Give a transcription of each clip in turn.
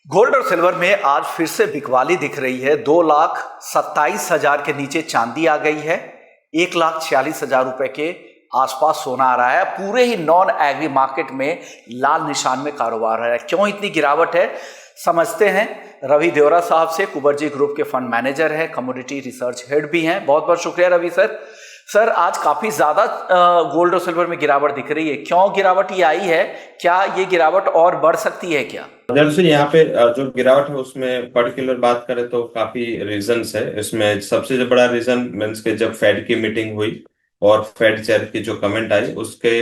Gold और silver में आज फिर से बिकवाली दिख रही है। 2,27,000 के नीचे चांदी आ गई है। 1,46,000 रुपए के आसपास सोना आ रहा है। पूरे ही नॉन एग्री मार्केट में लाल निशान में कारोबार है। क्यों इतनी गिरावट है, समझते हैं रवि देवरा साहब से। कुबरजी ग्रुप के फंड मैनेजर हैं, कमोडिटी रिसर्च हेड भी हैं। बहुत बहुत शुक्रिया रवि सर। सर, आज काफी ज्यादा गोल्ड और सिल्वर में गिरावट दिख रही है। क्यों गिरावट ये आई है? क्या ये गिरावट और बढ़ सकती है क्या? दरअसल यहाँ पे जो गिरावट है उसमें पर्टिकुलर बात करें तो काफी रीजंस है। इसमें सबसे जो बड़ा रीजन मीन्स के जब फेड की मीटिंग हुई और फेड चेयर की जो कमेंट आई उसके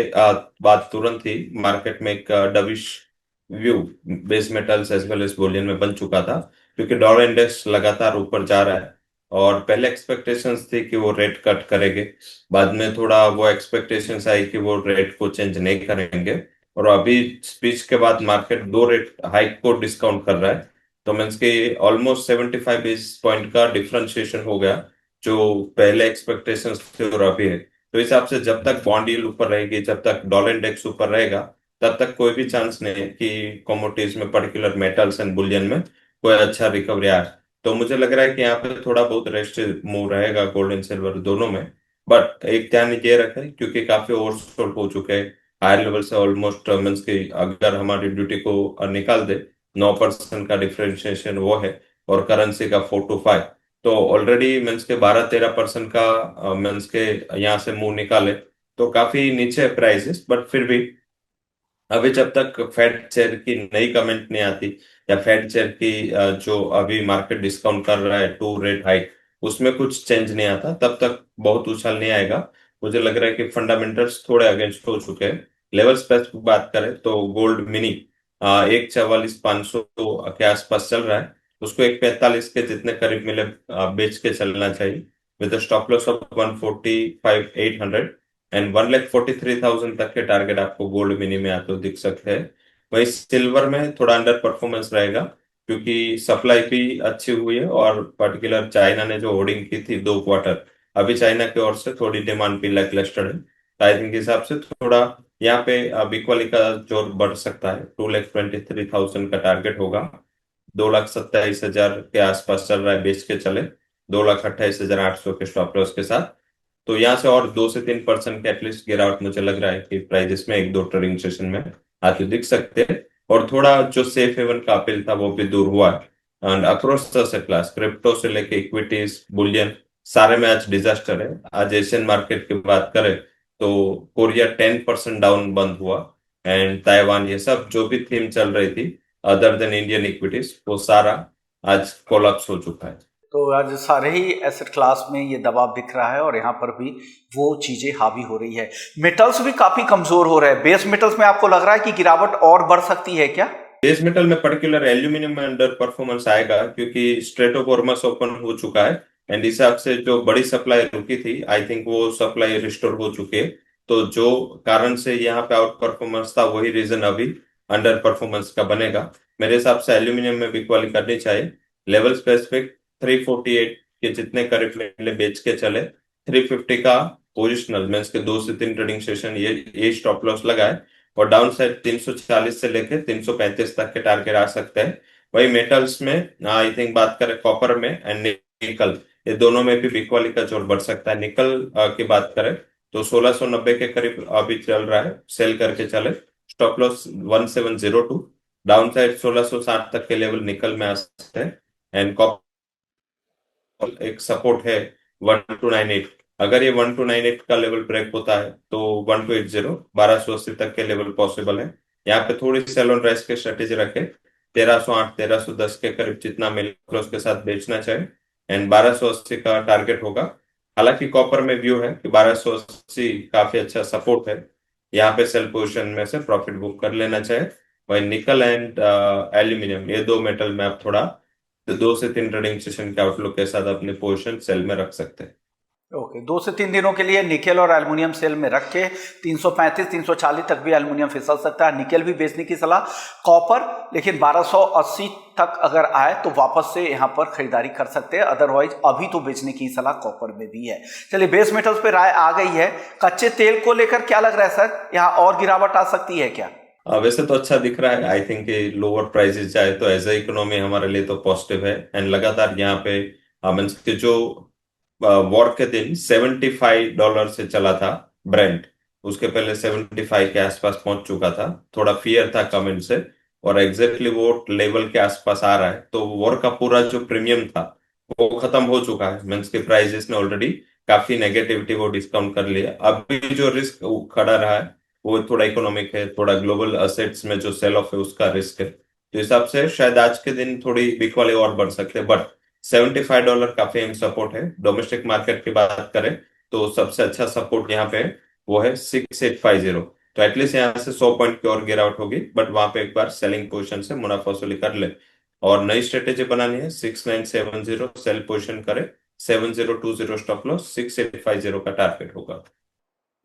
बाद तुरंत ही मार्केट में एक dovish view base metals as well as bullion में बन चुका था, क्योंकि डॉलर इंडेक्स लगातार ऊपर जा रहा है। और पहले एक्सपेक्टेशंस थी कि वो रेट कट करेंगे, बाद में थोड़ा वो एक्सपेक्टेशंस आई कि वो रेट को चेंज नहीं करेंगे, और अभी स्पीच के बाद मार्केट दो रेट हाइक को डिस्काउंट कर रहा है। तो मीन्स के ऑलमोस्ट 75 बेसिस पॉइंट का डिफरेंशिएशन हो गया, जो पहले एक्सपेक्टेशंस थे और अभी है। तो इस हिसाब से जब तक बॉन्ड यील्ड ऊपर रहेगी, जब तक डॉलर इंडेक्स ऊपर रहेगा, तब तक कोई भी चांस नहीं है कि कमोडिटीज में पर्टिकुलर मेटल्स एंड बुलियन में कोई अच्छा रिकवरी आए। तो मुझे लग रहा है कि यहाँ पे थोड़ा बहुत रेस्ट मूव रहेगा गोल्ड एंड सिल्वर दोनों में। बट एक ध्यान ये रखें, क्योंकि काफी ओवरसोल्ड हो चुके हैं हायर लेवल से ऑलमोस्ट मीन्स की अगर हमारी ड्यूटी को निकाल दे 9% का डिफरेंशिएशन वो है, और करेंसी का 4 to 5, तो ऑलरेडी मीन्स के 12-13% का मीन्स के यहाँ से मुंह निकाले तो काफी नीचे है प्राइसेस। बट फिर भी अभी जब तक फेड चेयर की नई कमेंट नहीं आती, या फेड चेयर की जो अभी मार्केट डिस्काउंट कर रहा है 2 रेट हाइक, उसमें कुछ चेंज नहीं आता, तब तक बहुत उछाल नहीं आएगा। मुझे लग रहा है कि फंडामेंटल्स थोड़े अगेंस्ट हो चुके हैं। लेवल स्पेसिफिक बात करें तो गोल्ड मिनी 1,44,500 के आसपास चल रहा है, उसको 1,45 के जितने करीब मिले बेच के चलना चाहिए, with stop loss of 145,800 and 1,43,000 तक के टारगेट आपको गोल्ड मिनी में आते हुए दिख सकते हैं। वही सिल्वर में थोड़ा अंडर परफॉर्मेंस रहेगा, क्योंकि सप्लाई भी अच्छी हुई है, और पर्टिकुलर चाइना ने जो होर्डिंग की थी 2 क्वार्टर, अभी चाइना की ओर से थोड़ी डिमांड भी लैकलस्टर है। तो आई थिंक हिसाब से थोड़ा यहाँ पे बिकवाली का जोर बढ़ सकता है। 2,23,000 का टारगेट होगा। 2,27,000 के आसपास चल रहा है, बेच के चले 2,28,800 के स्टॉप लॉस के साथ। तो यहाँ से और 2 से 3% के एटलीस्ट गिरावट मुझे लग रहा है कि प्राइजेस में एक दो ट्रेडिंग सेशन में आते दिख सकते हैं। और थोड़ा जो सेफ हेवन का अपील था वो भी दूर हुआ है। And across the asset class, crypto से लेके इक्विटीज बुलियन, सारे में आज डिजास्टर है। आज एशियन मार्केट की बात करें तो कोरिया 10% डाउन बंद हुआ, एंड ताइवान, ये सब जो भी थीम चल रही थी अदर देन इंडियन इक्विटीज, वो सारा आज कोलैप्स हो चुका है। तो आज सारे ही एसेट क्लास में ये दबाव दिख रहा है और यहाँ पर भी वो चीजें हावी हो रही है। मेटल्स भी काफी कमजोर हो रहे हैं। बेस मेटल्स में आपको लग रहा है कि गिरावट और बढ़ सकती है क्या? बेस मेटल में पर्टिकुलर एल्यूमिनियम में अंडर परफॉर्मेंस आएगा, क्योंकि स्ट्रेटो फॉर्मस ओपन हो चुका है, एंड इस हिसाब से जो बड़ी सप्लाई रुकी थी आई थिंक वो सप्लाई रिस्टोर हो चुकी है। तो जो कारण से यहाँ पे आउट परफॉर्मेंस था वही रीजन अभी अंडर परफॉर्मेंस का बनेगा। मेरे हिसाब से एल्यूमिनियम में भी क्वाली करनी चाहिए। लेवल स्पेसिफिक 348 के जितने करीब ले बेच के चले, 350 का पोजिशनल मीन्स के 2 से 3 ट्रेडिंग सेशन ये स्टॉप लॉस लगाए, और डाउन साइड 340 से लेकर 335 तक के टारगेट आ सकते हैं। वही मेटल्स में आई थिंक बात करें कॉपर में एंड निकल, ये दोनों में भी बिकवाली का जोर बढ़ सकता है। निकल की बात करें तो 1690 के करीब अभी चल रहा है, सेल करके चले, स्टॉप लॉस 1702, डाउन साइड 1660 तक के लेवल निकल में आ सकते हैं। एंड कॉपर एक सपोर्ट है 1298, अगर ये 1298 का लेवल ब्रेक होता है तो 1280 1280 तक के लेवल पॉसिबल है। यहाँ पे थोड़ी सेल ऑन राइज की स्ट्रेटेजी रखे, 1308 1310 के करीब जितना मिल क्लोज के साथ बेचना चाहिए, एंड 1280 का टारगेट होगा। हालांकि कॉपर में व्यू है कि 1280 काफी अच्छा सपोर्ट है, यहाँ पे सेल पोजिशन में से प्रॉफिट बुक कर लेना चाहिए। वही निकल एंड एल्यूमिनियम, ये दो मेटल में आप थोड़ा 2 से 3 ट्रेडिंग सेशन के आउटलुक के साथ अपनी पोजीशन सेल में रख सकते हैं। ओके, 2 से 3 दिनों के लिए निकेल और एल्युमिनियम सेल में रख के 335 340 तक भी एल्युमिनियम फिसल सकता है। निकेल भी बेचने की सलाह। कॉपर लेकिन 1280 तक अगर आए तो वापस से यहाँ पर खरीदारी कर सकते हैं, अदरवाइज अभी तो बेचने की सलाह कॉपर में भी है। चलिए, बेस मेटल्स पे राय आ गई है। कच्चे तेल को लेकर क्या लग रहा है सर, यहाँ और गिरावट आ सकती है क्या? वैसे तो अच्छा दिख रहा है। आई थिंक लोअर प्राइसेस जाए तो एज ए इकोनॉमी हमारे लिए तो पॉजिटिव है। एंड लगातार यहाँ पे मीन्स के जो वॉर के दिन $75 से चला था ब्रेंट, उसके पहले 75 के आसपास पहुंच चुका था। थोड़ा फियर था कमेंट से, और एग्जैक्टली वो लेवल के आसपास आ रहा है। तो वॉर का पूरा जो प्रीमियम था वो खत्म हो चुका है। मीन्स के प्राइजेस ने ऑलरेडी काफी नेगेटिविटी वो डिस्काउंट कर लिया। अभी जो रिस्क खड़ा रहा है वो थोड़ा इकोनॉमिक है, थोड़ा ग्लोबल असेट्स में जो सेल ऑफ है उसका रिस्क है। तो हिसाब से शायद आज के दिन थोड़ी वीक वाले और बढ़ सकते हैं, बट $75 काफी अहम सपोर्ट है। डोमेस्टिक मार्केट की बात करें तो सबसे अच्छा सपोर्ट यहाँ पे है, वो है 6850। तो एटलीस्ट यहाँ से 100 पॉइंट की और गिरावट होगी, बट वहां पे एक बार सेलिंग पोजीशन से मुनाफा वसूली कर ले। और नई स्ट्रेटेजी बनानी है, 6970 सेल पोजीशन करे, 7020 स्टॉप लॉस, 6850 का टारगेट होगा।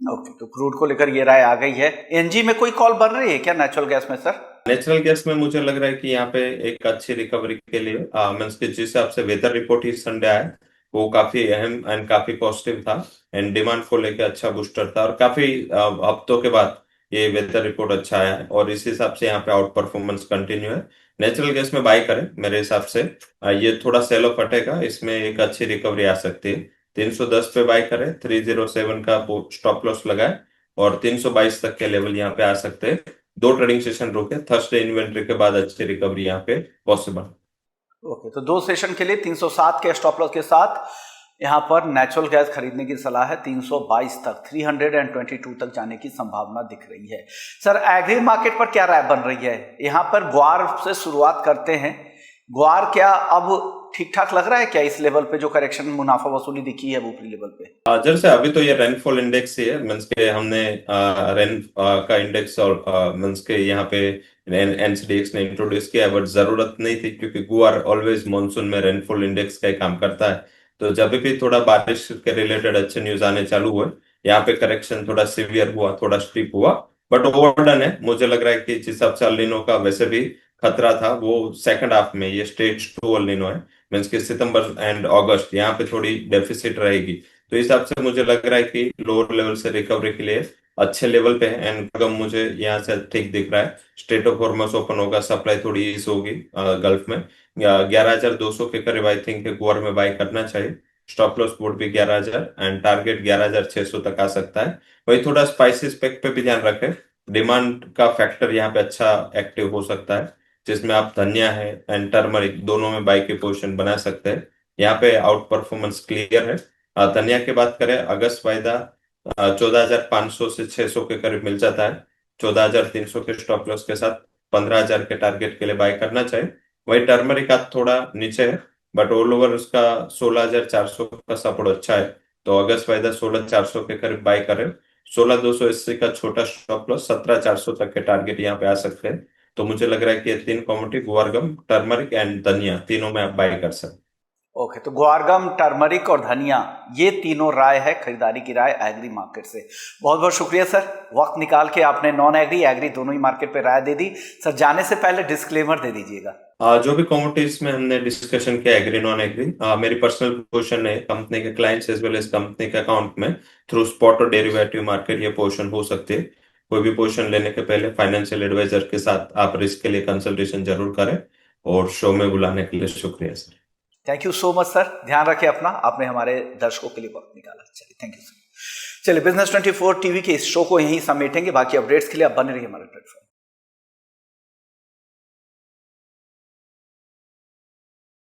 ओके, तो क्रूड को लेकर ये राय आ गई है। एनजी में कोई कॉल बन रही है क्या नेचुरल गैस में सर? नेचुरल गैस में मुझे लग रहा है कि यहाँ पे एक अच्छी रिकवरी के लिए मीन्स के जिस हिसाब से वेदर रिपोर्ट ही संडे आया वो काफी अहम एंड काफी पॉजिटिव था। एंड डिमांड को लेके अच्छा बूस्टर था, और काफी हफ्तों के बाद ये वेदर रिपोर्ट अच्छा आया है, और इस हिसाब से यहाँ पे आउट परफॉर्मेंस कंटिन्यू है। नेचुरल गैस में बाय करें मेरे हिसाब से। ये थोड़ा सेल ऑफ हटेगा, इसमें एक अच्छी रिकवरी आ सकती है। 310 पे बाय करें, 307 का स्टॉप लॉस लगाए, और 322 तक के लेवल यहाँ पे आ सकते हैं। दो ट्रेडिंग सेशन रोके, थर्सडे इन्वेंट्री के बाद अच्छी रिकवरी यहाँ पे पॉसिबल। ओके, तो 2 सेशन के लिए 307 के स्टॉप लॉस के साथ यहाँ पर नेचुरल गैस खरीदने की सलाह है। 322 तक, 322 तक जाने की संभावना दिख रही है। सर, एग्री मार्केट पर क्या राय बन रही है? यहाँ पर ग्वार से शुरुआत करते हैं। ग्वार क्या अब ठीक ठाक लग रहा है क्या? इस लेवल पे जो करेक्शन मुनाफा वसूली दिखी है ऊपरी लेवल पे। जैसे अभी तो ये रेनफॉल इंडेक्स ही है, मीन्स के हमने रेन का इंडेक्स और मीन्स के यहाँ पे एनसीडीएक्स ने इंट्रोड्यूस किया, बट जरूरत नहीं थी क्योंकि गुआर ऑलवेज मानसून में रेनफॉल इंडेक्स का ही काम करता है। तो जब भी थोड़ा बारिश के रिलेटेड अच्छे न्यूज आने चालू हुए, यहाँ पे करेक्शन थोड़ा सिवियर हुआ, थोड़ा स्टीप हुआ, बट ओवरडन है। मुझे लग रहा है कि जिस हिसाब से अल नीनो का वैसे भी खतरा था वो सेकंड हाफ में, ये स्टेज 2 अल नीनो है, मीन्स के सितंबर एंड अगस्त यहाँ पे थोड़ी डेफिसिट रहेगी। तो इस हिसाब से मुझे लग रहा है कि लोअर लेवल से रिकवरी के लिए अच्छे लेवल पे है। एंड गम मुझे यहाँ से ठीक दिख रहा है। स्ट्रेट ऑफ हॉर्मस ओपन होगा, सप्लाई थोड़ी ईज होगी गल्फ में। 11,200 के करीब आई थिंक गोर में बाय करना चाहिए। स्टॉप लॉस बोर्ड भी 11,000 एंड टारगेट 11,600 तक आ सकता है। वही थोड़ा स्पाइसी स्पेक पे भी ध्यान रखें, डिमांड का फैक्टर यहाँ पे अच्छा एक्टिव हो सकता है, जिसमें आप धनिया है एंड टर्मरिक दोनों में बाय की पोजीशन बना सकते हैं। यहाँ पे आउट परफॉर्मेंस क्लियर है। धनिया की बात करें, अगस्त वायदा 14,500 से 600 के करीब मिल जाता है। 14,300 के स्टॉप लॉस के साथ 15,000 के टारगेट के लिए बाय करना चाहिए। वही टर्मरिक का थोड़ा नीचे है, बट ऑल ओवर उसका 16,400 का सपोर्ट अच्छा है। तो अगस्त वायदा 16,400 के करीब बाय करें। 16,280 का छोटा स्टॉप लॉस, 17,400 तक के टारगेट यहाँ पे आ सकते हैं। तो मुझे लग रहा है कि ये तीन कॉमोडिटी गुआरगम, टर्मरिक एंड धनिया तीनों में आप बाय कर सकते हैं। ओके, तो ग्वारगम, टर्मरिक और धनिया, ये तीनों राय है खरीदारी की राय एग्री मार्केट से। बहुत बहुत शुक्रिया सर, वक्त निकाल के आपने नॉन एग्री एग्री दोनों ही मार्केट पे राय दे दी। सर, जाने से पहले डिस्क्लेमर दे दीजिएगा। जो भी कमोडिटीज में हमने डिस्कशन किया, एग्री नॉन एग्री, मेरी पर्सनल पोजीशन है। कंपनी के clients as well as company के अकाउंट में थ्रू स्पॉट और डेरिवेटिव मार्केट ये पोजीशन हो सकती है। कोई भी पोजीशन लेने के पहले फाइनेंशियल एडवाइजर के साथ आप रिस्क के लिए कंसल्टेशन जरूर करें। और शो में बुलाने के लिए शुक्रिया sir. Thank you so much sir, ध्यान रखें अपना, आपने हमारे दर्शकों के लिए वक्त निकाला। चलिए, थैंक यू सर। चलिए, बिजनेस 24 टीवी के इस शो को यहीं समेटेंगे। बाकी अपडेट्स के लिए आप बने रहिए हमारे प्लेटफॉर्म।